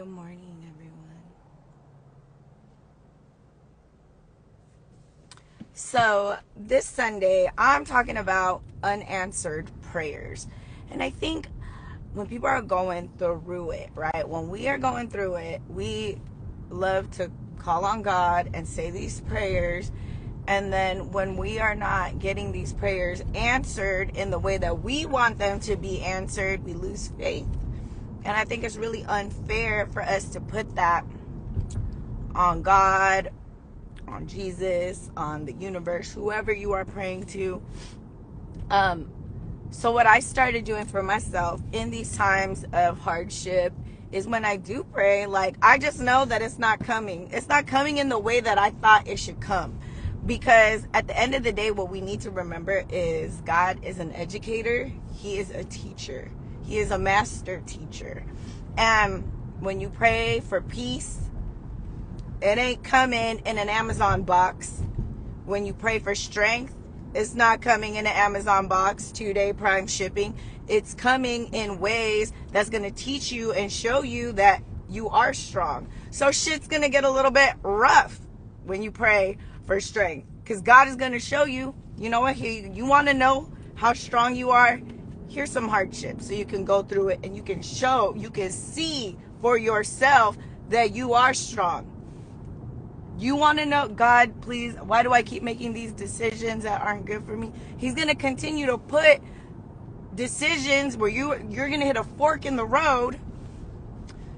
Good morning, everyone. So, this Sunday, I'm talking about unanswered prayers. And I think when people are going through it, right? When we are going through it, we love to call on God and say these prayers. And then when we are not getting these prayers answered in the way that we want them to be answered, we lose faith. And I think it's really unfair for us to put that on God, on Jesus, on the universe, whoever you are praying to. So what I started doing for myself in these times of hardship is when I do pray, like, I just know that it's not coming. It's not coming in the way that I thought it should come. Because at the end of the day, what we need to remember is God is an educator. He is a teacher. He is a master teacher. And when you pray for peace, it ain't coming in an Amazon box. When you pray for strength, it's not coming in an Amazon box, 2-day Prime shipping. It's coming in ways that's going to teach you and show you that you are strong. So shit's going to get a little bit rough when you pray for strength. Because God is going to show you, you know what, you want to know how strong you are? Here's some hardship so you can go through it and you can see for yourself that you are strong. You want to know, God, please, why do I keep making these decisions that aren't good for me? He's going to continue to put decisions where you're going to hit a fork in the road.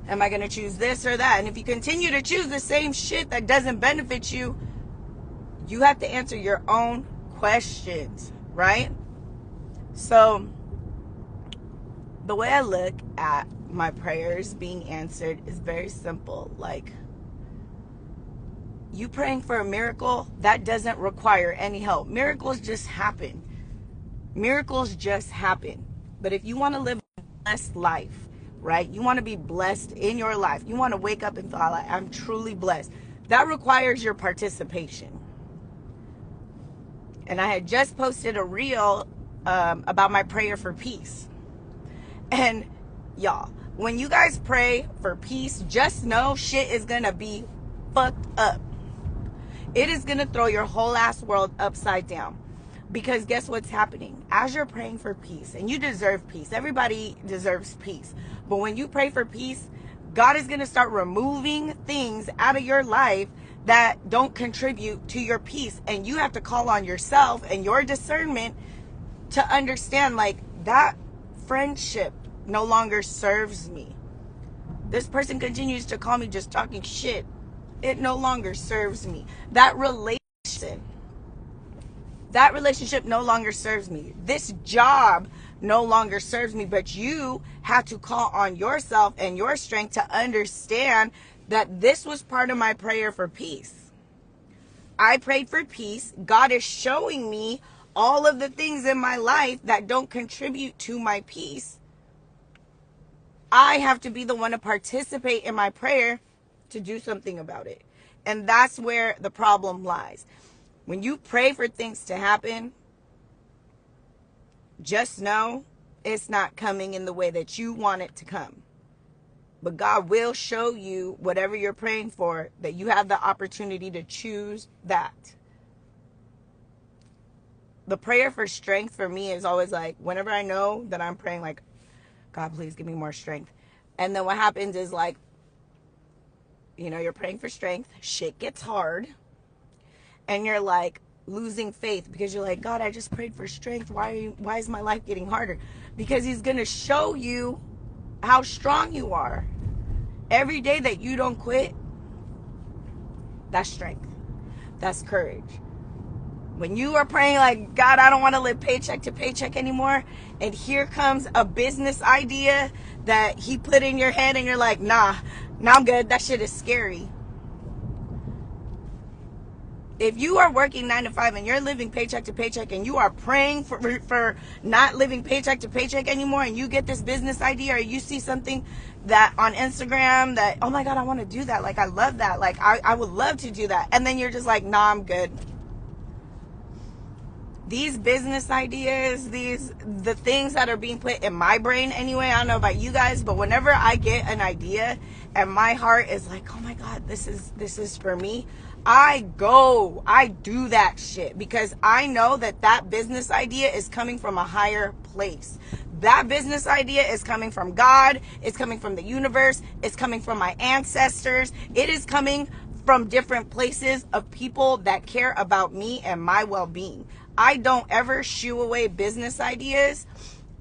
Am I going to choose this or that? And if you continue to choose the same shit that doesn't benefit you, you have to answer your own questions, right? So the way I look at my prayers being answered is very simple. Like, you praying for a miracle, that doesn't require any help. Miracles just happen. Miracles just happen. But if you want to live a blessed life, right? You want to be blessed in your life. You want to wake up and feel like, I'm truly blessed. That requires your participation. And I had just posted a reel about my prayer for peace. And y'all, when you guys pray for peace, just know shit is going to be fucked up. It is going to throw your whole ass world upside down. Because guess what's happening? As you're praying for peace, and you deserve peace. Everybody deserves peace. But when you pray for peace, God is going to start removing things out of your life that don't contribute to your peace. And you have to call on yourself and your discernment to understand, like, that friendship no longer serves me. This person continues to call me just talking shit. It no longer serves me. That relationship no longer serves me. This job no longer serves me. But you have to call on yourself and your strength to understand that this was part of my prayer for peace. I prayed for peace. God is showing me all of the things in my life that don't contribute to my peace. I have to be the one to participate in my prayer to do something about it. And that's where the problem lies. When you pray for things to happen, just know it's not coming in the way that you want it to come. But God will show you whatever you're praying for, that you have the opportunity to choose that. The prayer for strength for me is always like, whenever I know that I'm praying, like, God, please give me more strength. And then what happens is, like, you know, you're praying for strength, shit gets hard, and you're like losing faith because you're like, God, I just prayed for strength. Why is my life getting harder? Because he's going to show you how strong you are. Every day that you don't quit, that's strength. That's courage. When you are praying like, God, I don't want to live paycheck to paycheck anymore, and here comes a business idea that he put in your head and you're like, nah, I'm good. That shit is scary. If you are working 9 to 5 and you're living paycheck to paycheck and you are praying for not living paycheck to paycheck anymore, and you get this business idea or you see something that on Instagram that, oh my God, I want to do that. Like, I love that. Like, I would love to do that. And then you're just like, nah, I'm good. these business ideas, the things that are being put in my brain anyway, I don't know about you guys, but whenever I get an idea and my heart is like, oh my God, this is for me, I do that shit, because I know that business idea is coming from a higher place. That business idea is coming from God, it's coming from the universe, it's coming from my ancestors, it is coming from different places of people that care about me and my well-being. I don't ever shoo away business ideas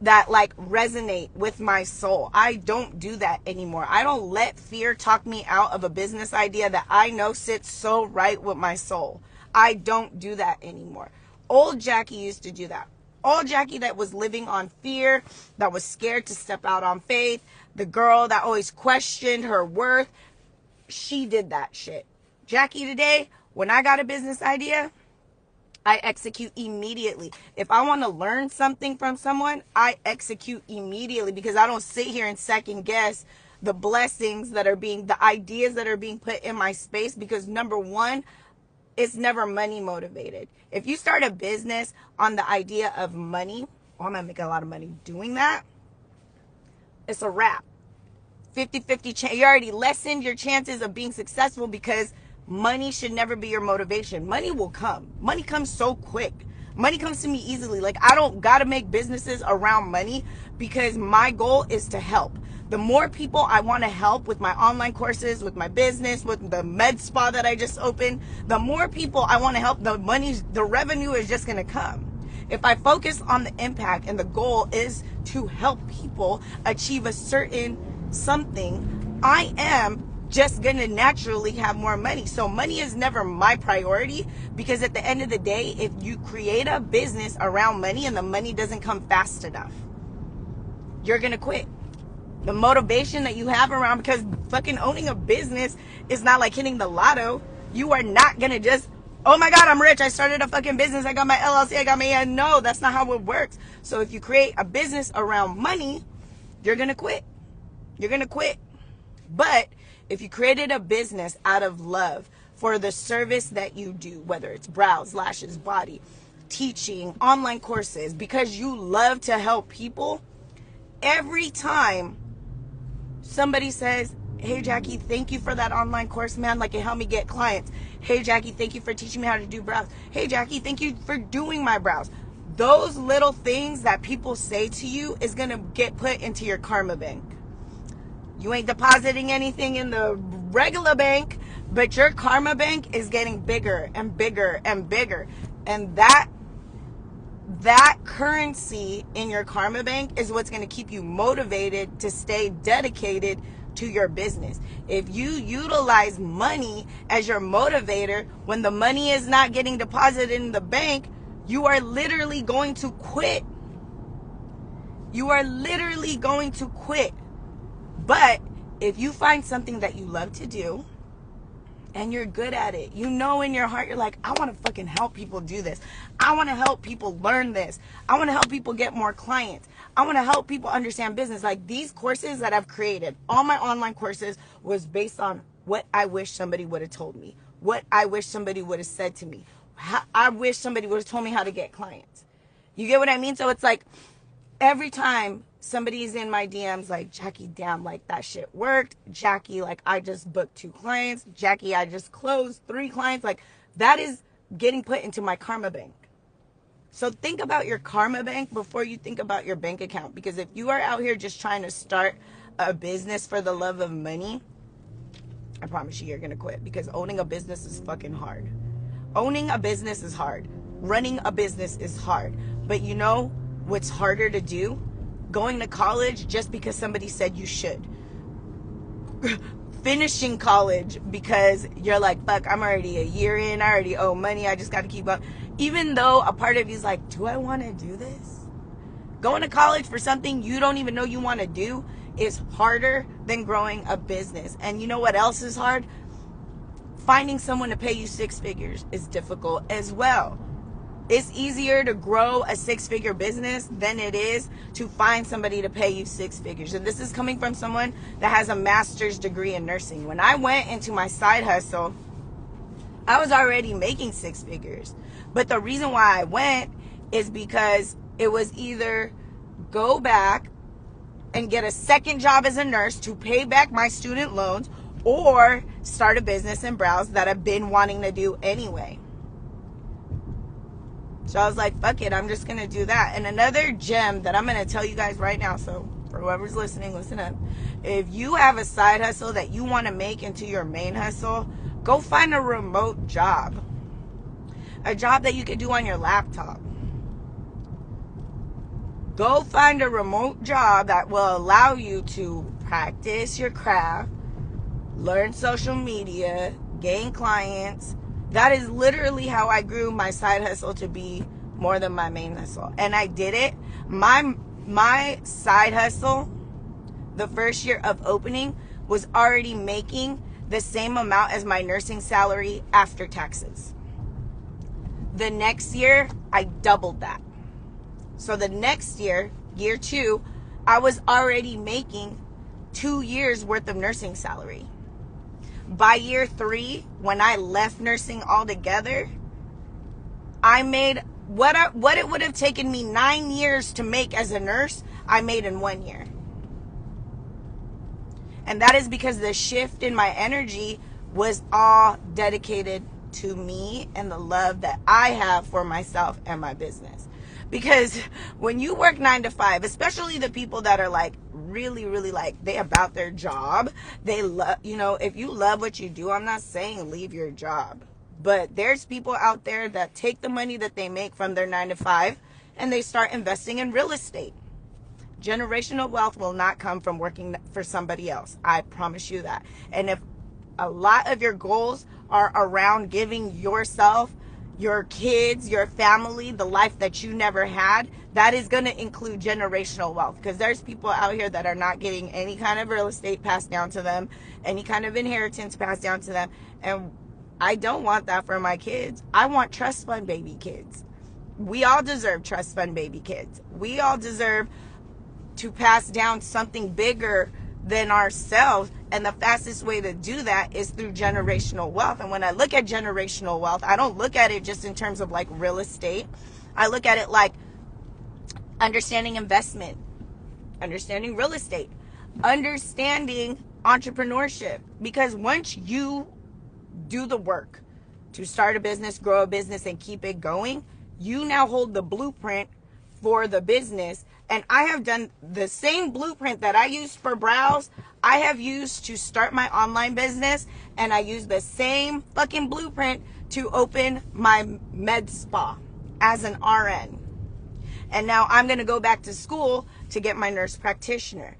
that like resonate with my soul. I don't do that anymore. I don't let fear talk me out of a business idea that I know sits so right with my soul. I don't do that anymore. Old Jackie used to do that. Old Jackie that was living on fear, that was scared to step out on faith, the girl that always questioned her worth, she did that shit. Jackie today, when I got a business idea, I execute immediately. If I want to learn something from someone, I execute immediately, because I don't sit here and second guess the blessings that are the ideas that are being put in my space, because number one, it's never money motivated. If you start a business on the idea of money, oh, I'm going to make a lot of money doing that, it's a wrap. 50-50 you already lessened your chances of being successful, because money should never be your motivation. Money will come. Money comes so quick. Money comes to me easily. Like, I don't gotta make businesses around money, because my goal is to help. The more people I want to help with my online courses, with my business, with the med spa that I just opened, the more people I want to help, the revenue is just gonna come. If I focus on the impact and the goal is to help people achieve a certain something, I am just gonna naturally have more money. So money is never my priority, because at the end of the day, if you create a business around money and the money doesn't come fast enough, you're gonna quit. The motivation that you have around, because fucking owning a business is not like hitting the lotto. You are not gonna just, oh my God, I'm rich, I started a fucking business, I got my LLC, I got my, no, that's not how it works. So if you create a business around money, you're gonna quit. You're gonna quit. But if you created a business out of love for the service that you do, whether it's brows, lashes, body, teaching, online courses, because you love to help people, every time somebody says, hey Jackie, thank you for that online course, man, like it helped me get clients. Hey Jackie, thank you for teaching me how to do brows. Hey Jackie, thank you for doing my brows. Those little things that people say to you is gonna get put into your karma bank. You ain't depositing anything in the regular bank, but your karma bank is getting bigger and bigger and bigger. And that currency in your karma bank is what's going to keep you motivated to stay dedicated to your business. If you utilize money as your motivator when the money is not getting deposited in the bank, you are literally going to quit. You are literally going to quit. But if you find something that you love to do and you're good at it, you know in your heart, you're like, I want to fucking help people do this. I want to help people learn this. I want to help people get more clients. I want to help people understand business. Like these courses that I've created, all my online courses was based on what I wish somebody would have told me, what I wish somebody would have said to me. I wish somebody would have told me how to get clients. You get what I mean? So it's like every time somebody's in my DMs like, Jackie, damn, like that shit worked. Jackie, like I just booked 2 clients. Jackie, I just closed 3 clients. Like that is getting put into my karma bank. So think about your karma bank before you think about your bank account. Because if you are out here just trying to start a business for the love of money, I promise you, you're going to quit. Because owning a business is fucking hard. Owning a business is hard. Running a business is hard. But you know what's harder to do? Going to college just because somebody said you should. Finishing college because you're like, fuck, I'm already a year in. I already owe money. I just got to keep up. Even though a part of you is like, do I want to do this? Going to college for something you don't even know you want to do is harder than growing a business. And you know what else is hard? Finding someone to pay you 6 figures is difficult as well. It's easier to grow a 6-figure business than it is to find somebody to pay you 6 figures. And this is coming from someone that has a master's degree in nursing. When I went into my side hustle, I was already making 6 figures. But the reason why I went is because it was either go back and get a second job as a nurse to pay back my student loans, or start a business and browse that I've been wanting to do anyway. So I was like, fuck it, I'm just going to do that. And another gem that I'm going to tell you guys right now, so for whoever's listening, listen up. If you have a side hustle that you want to make into your main hustle, go find a remote job. A job that you could do on your laptop. Go find a remote job that will allow you to practice your craft, learn social media, gain clients. That is literally how I grew my side hustle to be more than my main hustle. And I did it. My side hustle, the first year of opening, was already making the same amount as my nursing salary after taxes. The next year, I doubled that. So the next year, year 2, I was already making 2 years worth of nursing salary. By year 3, when I left nursing altogether, I made what it would have taken me 9 years to make as a nurse, I made in 1 year. And that is because the shift in my energy was all dedicated to me and the love that I have for myself and my business. Because when you work 9 to 5, especially the people that are like really, really like they about their job, they love, if you love what you do, I'm not saying leave your job, but there's people out there that take the money that they make from their 9 to 5 and they start investing in real estate. Generational wealth will not come from working for somebody else. I promise you that. And if a lot of your goals are around giving yourself, your kids, your family, the life that you never had, that is going to include generational wealth. Because there's people out here that are not getting any kind of real estate passed down to them, any kind of inheritance passed down to them. And I don't want that for my kids. I want trust fund baby kids. We all deserve trust fund baby kids. We all deserve to pass down something bigger than ourselves, and the fastest way to do that is through generational wealth. And when I look at generational wealth, I don't look at it just in terms of like real estate. I look at it like understanding investment, understanding real estate, understanding entrepreneurship. Because once you do the work to start a business, grow a business, and keep it going, you now hold the blueprint for the business. And I have done the same blueprint that I used for Browse, I have used to start my online business, and I use the same fucking blueprint to open my med spa as an RN. And now I'm going to go back to school to get my nurse practitioner.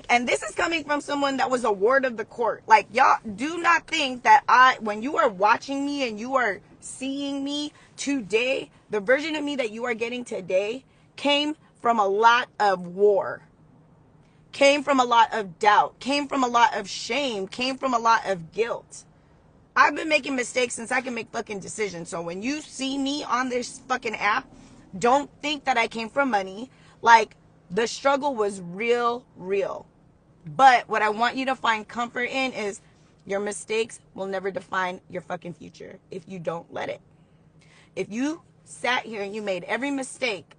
And this is coming from someone that was a ward of the court. Y'all do not think that when you are watching me and you are seeing me today, the version of me that you are getting today came from a lot of war, came from a lot of doubt, came from a lot of shame, came from a lot of guilt. I've been making mistakes since I can make fucking decisions. So when you see me on this fucking app, don't think that I came from money. The struggle was real. But what I want you to find comfort in is your mistakes will never define your fucking future if you don't let it. If you sat here and you made every mistake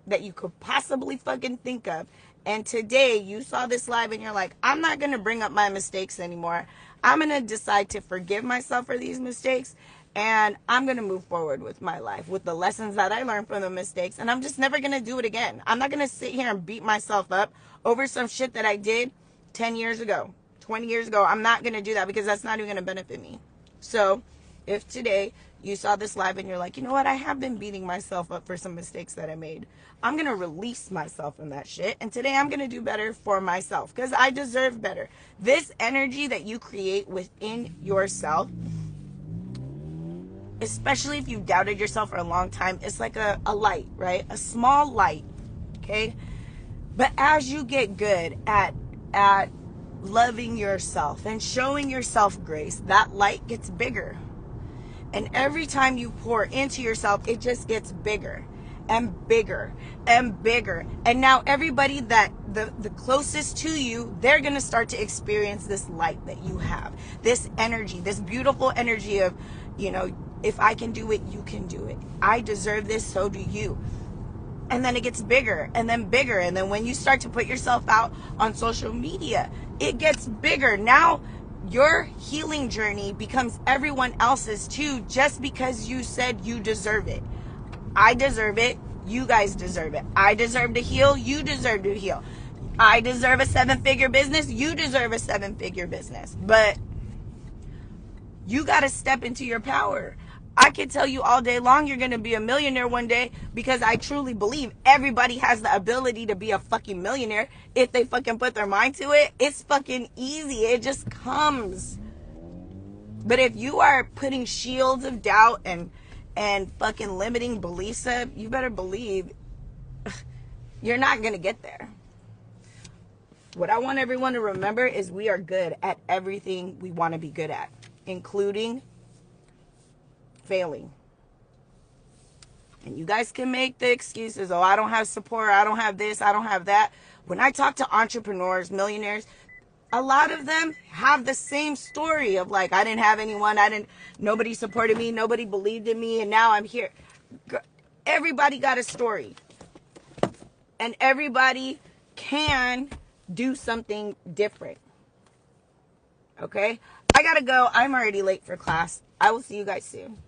that you could possibly fucking think of, and today you saw this live and you're like, I'm not going to bring up my mistakes anymore. I'm going to decide to forgive myself for these mistakes, and I'm going to move forward with my life with the lessons that I learned from the mistakes, and I'm just never going to do it again. I'm not going to sit here and beat myself up over some shit that I did 10 years ago, 20 years ago. I'm not going to do that because that's not even going to benefit me. So if today you saw this live and you're like, you know what, I have been beating myself up for some mistakes that I made, I'm going to release myself from that shit. And today I'm going to do better for myself because I deserve better. This energy that you create within yourself, especially if you've doubted yourself for a long time, it's like a light, right? A small light, okay? But as you get good at loving yourself and showing yourself grace, that light gets bigger. And every time you pour into yourself, it just gets bigger and bigger and bigger. And now everybody that the closest to you, they're going to start to experience this light that you have, this energy, this beautiful energy of, If I can do it, you can do it. I deserve this, so do you. And then it gets bigger and then bigger. And then when you start to put yourself out on social media, it gets bigger. Now your healing journey becomes everyone else's too, just because you said you deserve it. I deserve it. You guys deserve it. I deserve to heal. You deserve to heal. I deserve a 7-figure business. You deserve a 7-figure business. But you got to step into your power. I can tell you all day long you're going to be a millionaire one day, because I truly believe everybody has the ability to be a fucking millionaire if they fucking put their mind to it. It's fucking easy. It just comes. But if you are putting shields of doubt and fucking limiting beliefs up, you better believe you're not going to get there. What I want everyone to remember is we are good at everything we want to be good at, including failing. And you guys can make the excuses, oh, I don't have support, I don't have this, I don't have that. When I talk to entrepreneurs, millionaires, a lot of them have the same story of like, I didn't have anyone, nobody supported me, nobody believed in me, and now I'm here. Everybody got a story. And everybody can do something different. Okay? I gotta go. I'm already late for class. I will see you guys soon.